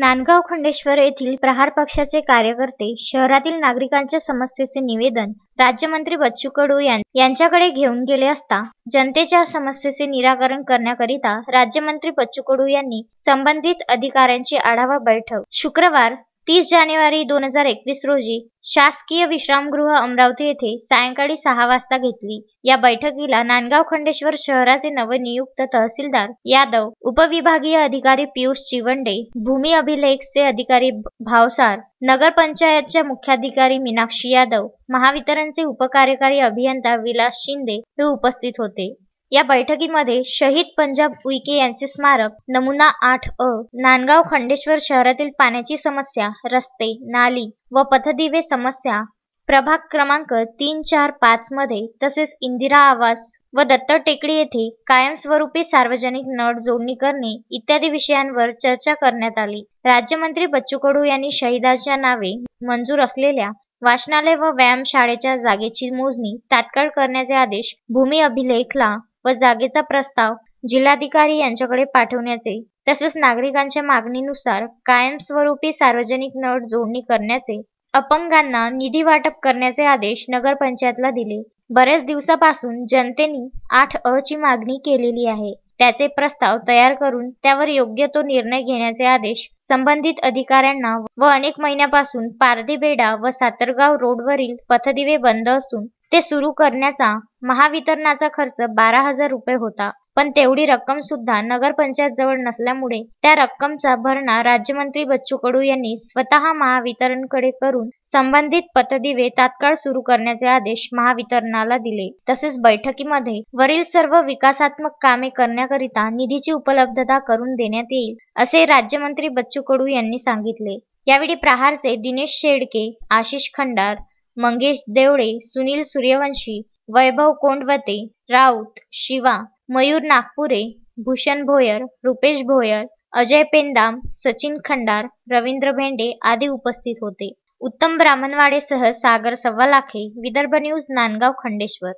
नांदगाव खंडेश्वर येथील प्रहार पक्षाचे कार्यकर्ते शहरातील नागरिकांच्या समस्येचे निवेदन राज्यमंत्री बच्चू कडू यांच्याकडे घेऊन गेले असता जनतेच्या समस्येचे निराकरण करण्याकरिता राज्यमंत्री बच्चू कडू यांनी संबंधित अधिकाऱ्यांची आढावा बैठक शुक्रवार 30 जानेवारी 2021 रोजी शासकीय विश्रामगृह अमरावती येथे सायंकाळी 6 वाजता घेतली। या बैठकीला नांदगाव खंडेश्वर शहराचे नवनियुक्त तहसीलदार यादव, उपविभागीय अधिकारी पियुष चिवंडे, भूमी अभिलेखचे अधिकारी भावसार, नगरपंचायतच्या मुख्याधिकारी मीनाक्षी यादव, महावितरणचे उपकार्यकारी अभियंता विलास शिंदे हे उपस्थित होते। या बैठकीमध्ये शहीद पंजाब उईके यांचे स्मारक नमुना 8A, नांदगाव खंडेश्वर शहरातील पाण्याची समस्या, रस्ते, नाली व पथदिवे समस्या, प्रभाग क्रमांक 3, 4, 5 मध्ये तसेच इंदिरा आवास व दत्त टेकडी येथे कायमस्वरूपी सार्वजनिक नळ जोडणी करणे इत्यादी विषयांवर चर्चा करण्यात आली। राज्यमंत्री बच्चू कडू यांनी शहिदांच्या नावे मंजूर असलेल्या वाचनालय व व्यायामशाळेच्या जागेची मोजणी तात्काळ करण्याचे आदेश भूमी अभिलेखला व जागेचा प्रस्ताव जिल्हाधिकारी यांच्याकडे पाठवण्याचे तसेच नागरिकांच्या मागणीनुसार कायमस्वरूपी सार्वजनिक नळ जोडणी करण्याचे, अपंगांना निधी वाटप करण्याचे आदेश नगरपंचायतला दिले। बरेच दिवसापासून जनतेने 8A ची मागणी केलेली आहे। त्याचे प्रस्ताव तयार करून त्यावर योग्य तो निर्णय घेण्याचे आदेश संबंधित अधिकाऱ्यांना व अनेक महिन्यापासून पारधीबेडा व सातरगाव रोडवरील पथदिवे बंद असून ते सुरू करण्याचा महावितरणाचा खर्च 12,000 रुपये होता, पण तेवढी रक्कम सुद्धा नगरपंचायत जवळ नसल्यामुळे त्या रक्कमचा भरणा राज्यमंत्री बच्चू कडू यांनी स्वतः महावितरणकडे करून संबंधित पथदिवे तात्काळ सुरू करण्याचे आदेश महावितरणाला दिले। तसेच बैठकीमध्ये वरील सर्व विकासात्मक कामे करण्याकरिता निधीची उपलब्धता करून देण्यात येईल असे राज्यमंत्री बच्चू कडू यांनी सांगितले। यावेळी प्रहारचे दिनेश शेडके, आशिष खंडार, मंगेश देवळे, सुनील सूर्यवंशी, वैभव कोंडवते, राऊत, शिवा, मयूर नागपुरे, भूषण भोयर, रुपेश भोयर, अजय पेंदाम, सचिन खंडार, रवींद्र भेंडे आदी उपस्थित होते। उत्तम ब्राह्मणवाडेसह सागर सव्वालाखे, विदर्भ न्यूज, नांदगाव खंडेश्वर।